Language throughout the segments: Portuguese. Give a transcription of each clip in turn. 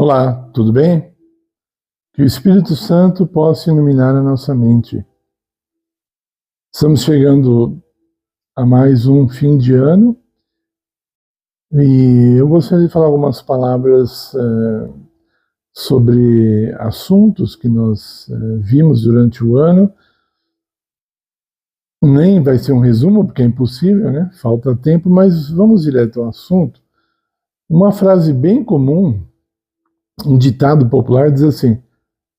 Olá, tudo bem? Que o Espírito Santo possa iluminar a nossa mente. Estamos chegando a mais um fim de ano e eu gostaria de falar algumas palavras sobre assuntos que nós vimos durante o ano. Nem vai ser um resumo, porque é impossível, né? Falta tempo, mas vamos direto ao assunto. Uma frase bem comum, um ditado popular diz assim: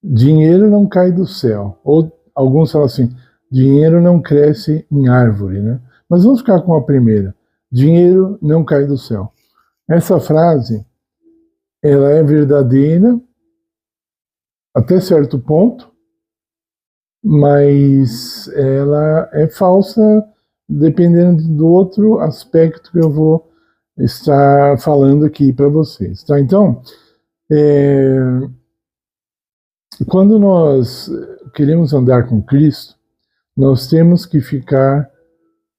dinheiro não cai do céu. Ou alguns falam assim: dinheiro não cresce em árvore, né? Mas vamos ficar com a primeira: dinheiro não cai do céu. Essa frase, ela é verdadeira até certo ponto, mas ela é falsa dependendo do outro aspecto que eu vou estar falando aqui para vocês, tá? Então, quando nós queremos andar com Cristo, nós temos que ficar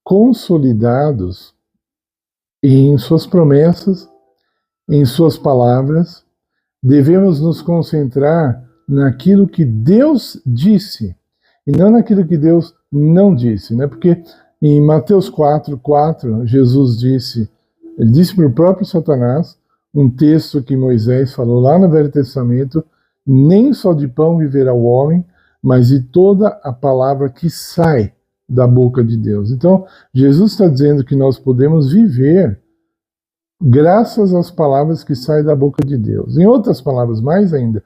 consolidados em suas promessas, em suas palavras. Devemos nos concentrar naquilo que Deus disse e não naquilo que Deus não disse, né? Porque em Mateus 4:4, Jesus disse, ele disse para o próprio Satanás, um texto que Moisés falou lá no Velho Testamento: nem só de pão viverá o homem, mas de toda a palavra que sai da boca de Deus. Então, Jesus está dizendo que nós podemos viver graças às palavras que saem da boca de Deus. Em outras palavras, mais ainda,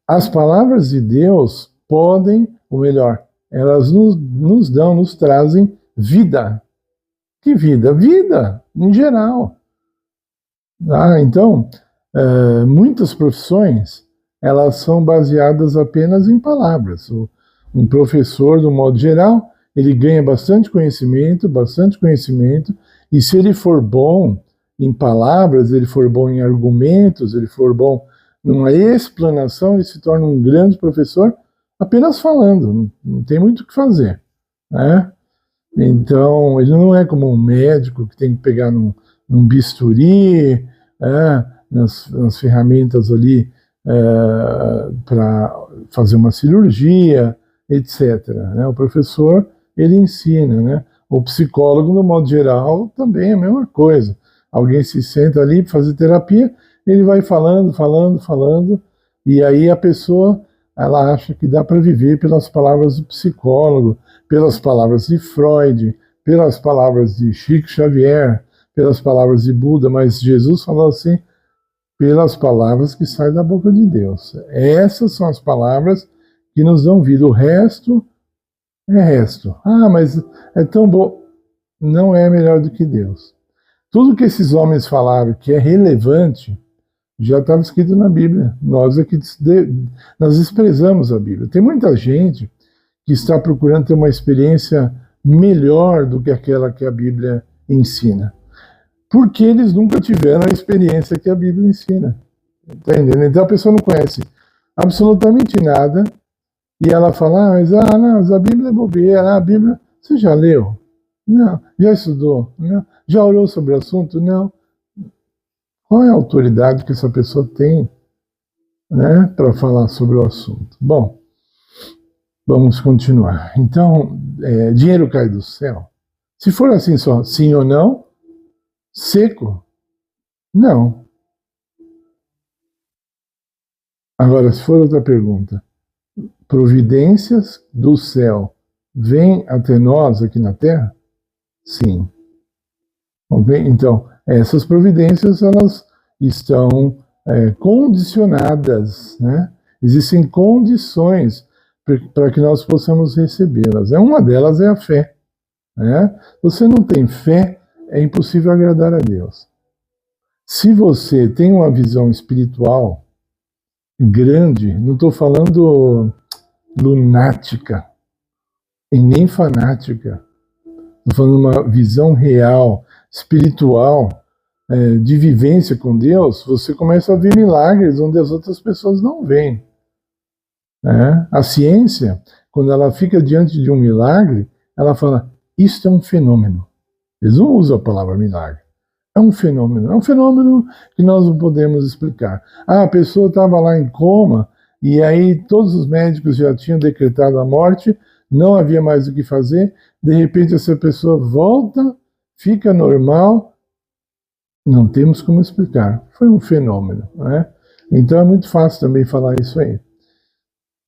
as palavras de Deus podem, ou melhor, elas nos trazem vida. Que vida? Vida, em geral. Então, muitas profissões, elas são baseadas apenas em palavras. Um professor, de um modo geral, ele ganha bastante conhecimento, e se ele for bom em palavras, ele for bom em argumentos, ele for bom numa explanação, ele se torna um grande professor apenas falando, não tem muito o que fazer, né? Então, ele não é como um médico que tem que pegar num bisturi, nas ferramentas ali para fazer uma cirurgia, etc. Né? O professor, ele ensina, né? O psicólogo, no modo geral, também é a mesma coisa. Alguém se senta ali para fazer terapia, ele vai falando, e aí a pessoa, ela acha que dá para viver pelas palavras do psicólogo, pelas palavras de Freud, pelas palavras de Chico Xavier, pelas palavras de Buda, mas Jesus falou assim: pelas palavras que saem da boca de Deus. Essas são as palavras que nos dão vida. O resto é resto. Mas é tão bom. Não é melhor do que Deus. Tudo que esses homens falaram que é relevante já estava escrito na Bíblia. Nós aqui nós desprezamos a Bíblia. Tem muita gente que está procurando ter uma experiência melhor do que aquela que a Bíblia ensina, porque eles nunca tiveram a experiência que a Bíblia ensina. Tá entendendo? Então a pessoa não conhece absolutamente nada e ela fala: mas a Bíblia é bobeira, a Bíblia, você já leu? Não. Já estudou? Não. Já orou sobre o assunto? Não. Qual é a autoridade que essa pessoa tem, né, para falar sobre o assunto? Bom, vamos continuar. Então, dinheiro cai do céu? Se for assim só, sim ou não, seco, não. Agora, se for outra pergunta: providências do céu vêm até nós aqui na Terra? Sim. Okay? Então, essas providências, elas estão condicionadas, né? Existem condições para que nós possamos recebê-las. Uma delas é a fé, né? Você não tem fé, é impossível agradar a Deus. Se você tem uma visão espiritual grande, não estou falando lunática e nem fanática, estou falando uma visão real, espiritual, de vivência com Deus, você começa a ver milagres onde as outras pessoas não veem. Né? A ciência, quando ela fica diante de um milagre, ela fala: isto é um fenômeno. Eles não usam a palavra milagre. É um fenômeno que nós não podemos explicar. A pessoa estava lá em coma, e aí todos os médicos já tinham decretado a morte, não havia mais o que fazer, de repente essa pessoa volta, fica normal, não temos como explicar. Foi um fenômeno, né? Então é muito fácil também falar isso aí.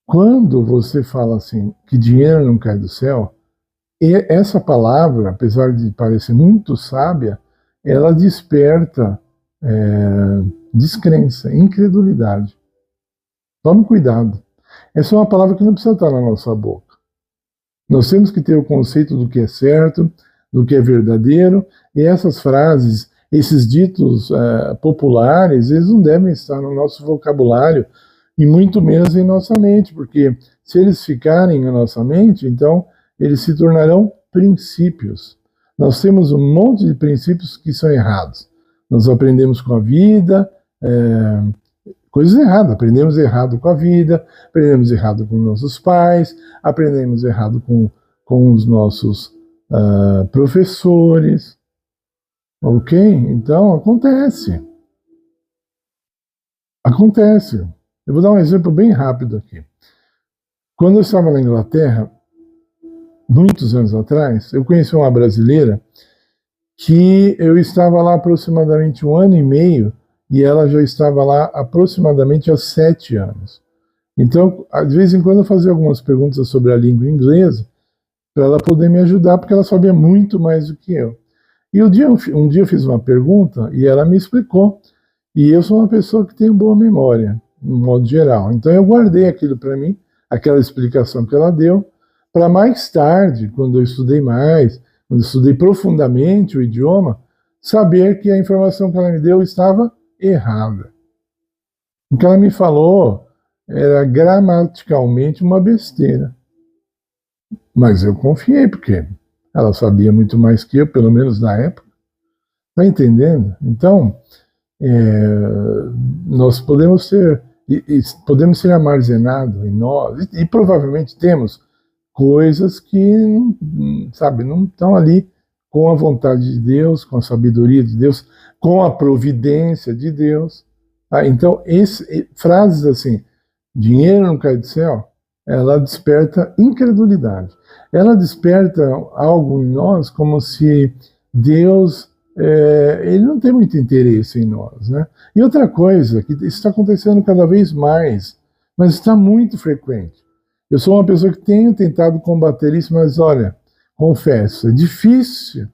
Quando você fala assim, que dinheiro não cai do céu, e essa palavra, apesar de parecer muito sábia, ela desperta descrença, incredulidade. Tome cuidado. Essa é uma palavra que não precisa estar na nossa boca. Nós temos que ter o conceito do que é certo, do que é verdadeiro, e essas frases, esses ditos populares, eles não devem estar no nosso vocabulário, e muito menos em nossa mente, porque se eles ficarem na nossa mente, então eles se tornarão princípios. Nós temos um monte de princípios que são errados. Nós aprendemos com a vida, coisas erradas. Aprendemos errado com a vida, aprendemos errado com nossos pais, aprendemos errado com os nossos professores. Ok? Então, acontece. Acontece. Eu vou dar um exemplo bem rápido aqui. Quando eu estava na Inglaterra, muitos anos atrás, eu conheci uma brasileira que eu estava lá aproximadamente 1 ano e meio e ela já estava lá aproximadamente há 7 anos. Então, de vez em quando eu fazia algumas perguntas sobre a língua inglesa para ela poder me ajudar, porque ela sabia muito mais do que eu. E um dia eu fiz uma pergunta e ela me explicou. E eu sou uma pessoa que tem boa memória, no modo geral. Então eu guardei aquilo para mim, aquela explicação que ela deu, para mais tarde, quando eu estudei mais, quando eu estudei profundamente o idioma, saber que a informação que ela me deu estava errada. O que ela me falou era gramaticalmente uma besteira. Mas eu confiei, porque ela sabia muito mais que eu, pelo menos na época. Está entendendo? Então, nós podemos ser armazenados em nós, e provavelmente temos coisas que, sabe, não estão ali com a vontade de Deus, com a sabedoria de Deus, com a providência de Deus. Então, frases assim, dinheiro não cai do céu, ela desperta incredulidade. Ela desperta algo em nós como se Deus, ele não tem muito interesse em nós, né? E outra coisa, que isso está acontecendo cada vez mais, mas está muito frequente. Eu sou uma pessoa que tenho tentado combater isso, mas olha, confesso, é difícil.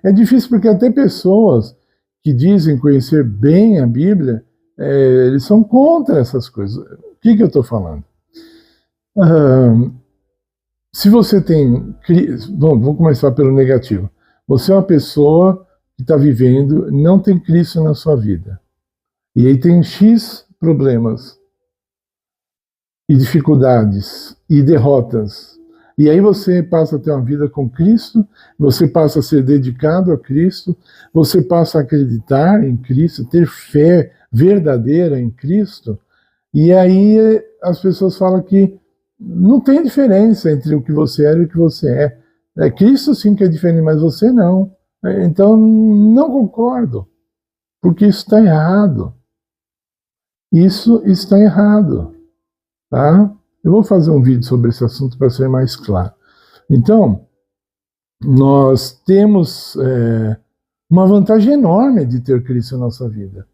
É difícil porque até pessoas que dizem conhecer bem a Bíblia, eles são contra essas coisas. O que eu estou falando? Se você tem... Bom, vamos começar pelo negativo. Você é uma pessoa que está vivendo, não tem Cristo na sua vida. E aí tem X problemas, e dificuldades, e derrotas. E aí você passa a ter uma vida com Cristo, você passa a ser dedicado a Cristo, você passa a acreditar em Cristo, ter fé verdadeira em Cristo, e aí as pessoas falam que não tem diferença entre o que você era e o que você é. Cristo sim que é diferente, mas você não. Então, não concordo, porque isso está errado. Isso está errado. Tá? Eu vou fazer um vídeo sobre esse assunto para ser mais claro. Então, nós temos uma vantagem enorme de ter Cristo na nossa vida.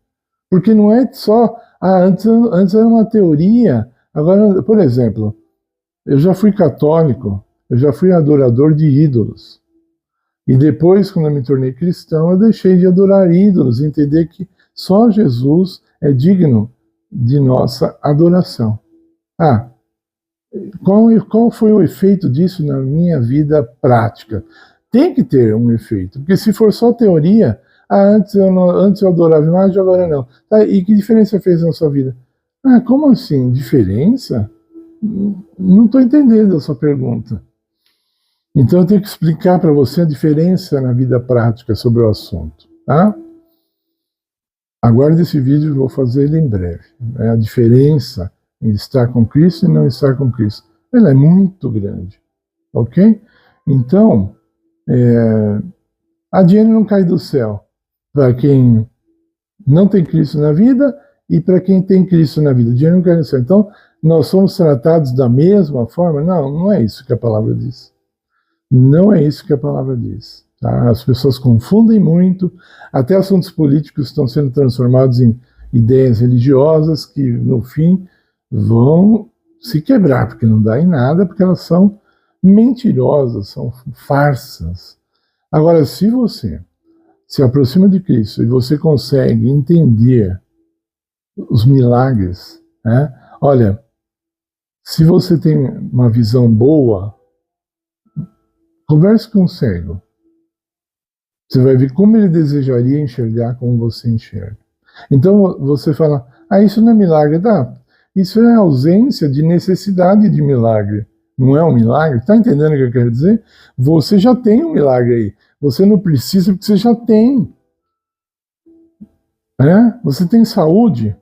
Porque não é só... antes era uma teoria. Agora, por exemplo, eu já fui católico, eu já fui adorador de ídolos. E depois, quando eu me tornei cristão, eu deixei de adorar ídolos, entender que só Jesus é digno de nossa adoração. Qual foi o efeito disso na minha vida prática? Tem que ter um efeito, porque se for só teoria, antes eu adorava imagem, agora não. Tá, e que diferença fez na sua vida? Como assim? Diferença? Não estou entendendo a sua pergunta. Então eu tenho que explicar para você a diferença na vida prática sobre o assunto. Tá? Aguarde esse vídeo, vou fazer ele em breve. A diferença em estar com Cristo e não estar com Cristo. Ela é muito grande. Ok? Então, a dinheiro não cai do céu. para quem não tem Cristo na vida e para quem tem Cristo na vida. Dinheiro não quer dizer. Então, nós somos tratados da mesma forma? Não, não é isso que a palavra diz. Não é isso que a palavra diz. Tá? As pessoas confundem muito, até assuntos políticos estão sendo transformados em ideias religiosas que, no fim, vão se quebrar, porque não dá em nada, porque elas são mentirosas, são farsas. Agora, se você se aproxima de Cristo e você consegue entender os milagres, né? Olha, se você tem uma visão boa, converse com o cego. Você vai ver como ele desejaria enxergar como você enxerga. Então você fala, isso não é milagre, tá? Isso é ausência de necessidade de milagre. Não é um milagre? Está entendendo o que eu quero dizer? Você já tem um milagre aí. Você não precisa porque você já tem. Você tem saúde,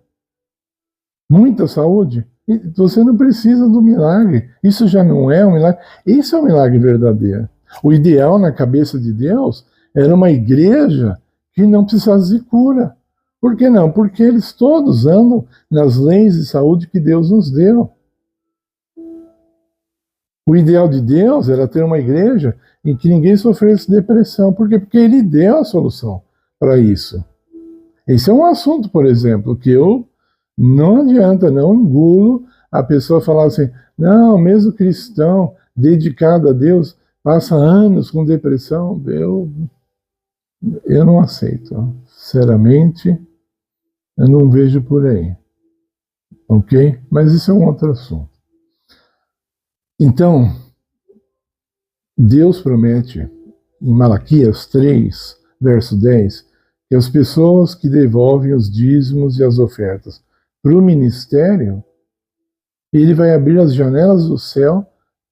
muita saúde, e você não precisa do milagre. Isso já não é um milagre. Isso é um milagre verdadeiro. O ideal na cabeça de Deus era uma igreja que não precisasse de cura. Por que não? Porque eles todos andam nas leis de saúde que Deus nos deu. O ideal de Deus era ter uma igreja em que ninguém sofresse depressão. Por quê? Porque Ele deu a solução para isso. Esse é um assunto, por exemplo, que eu não adianta, não engulo a pessoa falar assim, não, mesmo cristão, dedicado a Deus, passa anos com depressão. Eu não aceito. Sinceramente, eu não vejo por aí. Ok? Mas isso é um outro assunto. Então, Deus promete, em Malaquias 3, verso 10, que as pessoas que devolvem os dízimos e as ofertas para o ministério, Ele vai abrir as janelas do céu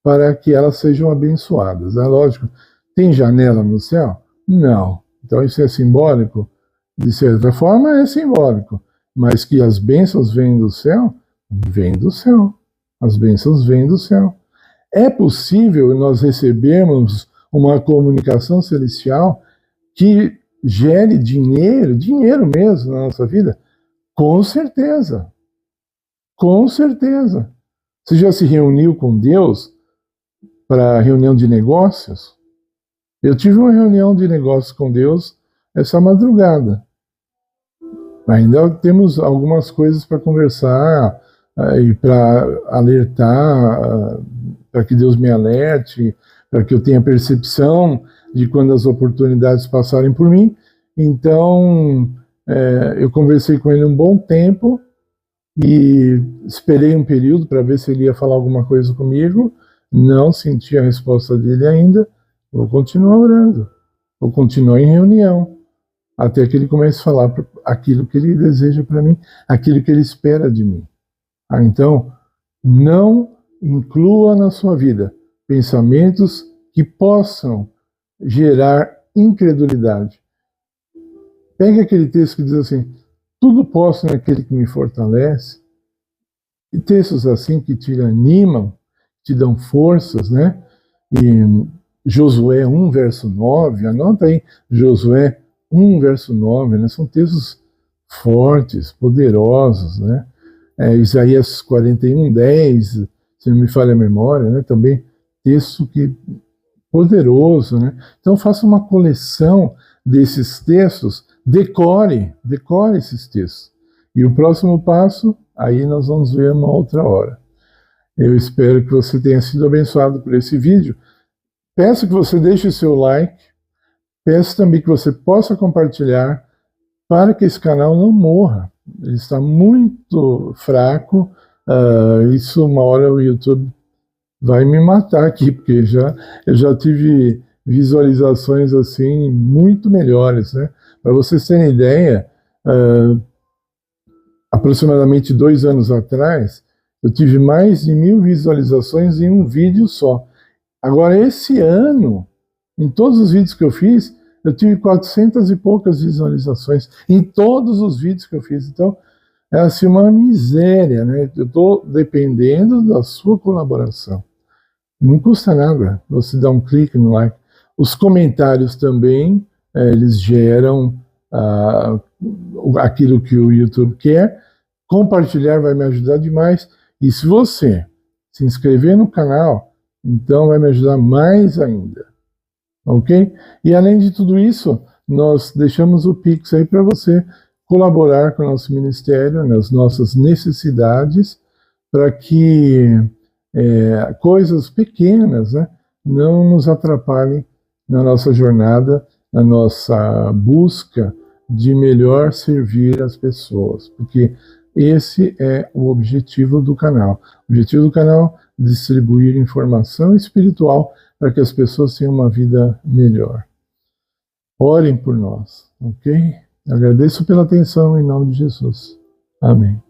para que elas sejam abençoadas. É lógico, tem janela no céu? Não. Então isso é simbólico? De certa forma é simbólico. Mas que as bênçãos vêm do céu? Vêm do céu. As bênçãos vêm do céu. É possível nós recebermos uma comunicação celestial que gere dinheiro, dinheiro mesmo na nossa vida? Com certeza. Com certeza. Você já se reuniu com Deus para reunião de negócios? Eu tive uma reunião de negócios com Deus essa madrugada. Ainda temos algumas coisas para conversar e para alertar, para que Deus me alerte, para que eu tenha percepção de quando as oportunidades passarem por mim. Então, eu conversei com ele um bom tempo e esperei um período para ver se ele ia falar alguma coisa comigo. Não senti a resposta dele ainda. Vou continuar orando. Vou continuar em reunião. Até que ele comece a falar aquilo que ele deseja para mim, aquilo que ele espera de mim. Então, não inclua na sua vida pensamentos que possam gerar incredulidade. Pegue aquele texto que diz assim, tudo posso naquele que me fortalece, e textos assim que te animam, te dão forças, né? E Josué 1, verso 9, anota aí, Josué 1, verso 9, né? São textos fortes, poderosos, né? Isaías 41, 10, se não me falha a memória, né? Também texto poderoso, né? Então faça uma coleção desses textos, decore esses textos. E o próximo passo, aí nós vamos ver uma outra hora. Eu espero que você tenha sido abençoado por esse vídeo. Peço que você deixe o seu like, peço também que você possa compartilhar para que esse canal não morra. Ele está muito fraco, isso uma hora o YouTube vai me matar aqui, porque eu já tive visualizações assim muito melhores, né? Para vocês terem ideia, aproximadamente 2 anos atrás, eu tive mais de 1000 visualizações em um vídeo só. Agora, esse ano, em todos os vídeos que eu fiz, eu tive 400 e poucas visualizações em todos os vídeos que eu fiz. Então, é assim uma miséria, né? Eu estou dependendo da sua colaboração. Não custa nada você dar um clique no like. Os comentários também, eles geram aquilo que o YouTube quer. Compartilhar vai me ajudar demais. E se você se inscrever no canal, então vai me ajudar mais ainda. Ok? E além de tudo isso, nós deixamos o Pix aí para você colaborar com o nosso ministério, nas nossas necessidades, para que coisas pequenas, né, não nos atrapalhem na nossa jornada, na nossa busca de melhor servir as pessoas, porque esse é o objetivo do canal. O objetivo do canal é distribuir informação espiritual para que as pessoas tenham uma vida melhor. Orem por nós, ok? Agradeço pela atenção em nome de Jesus. Amém.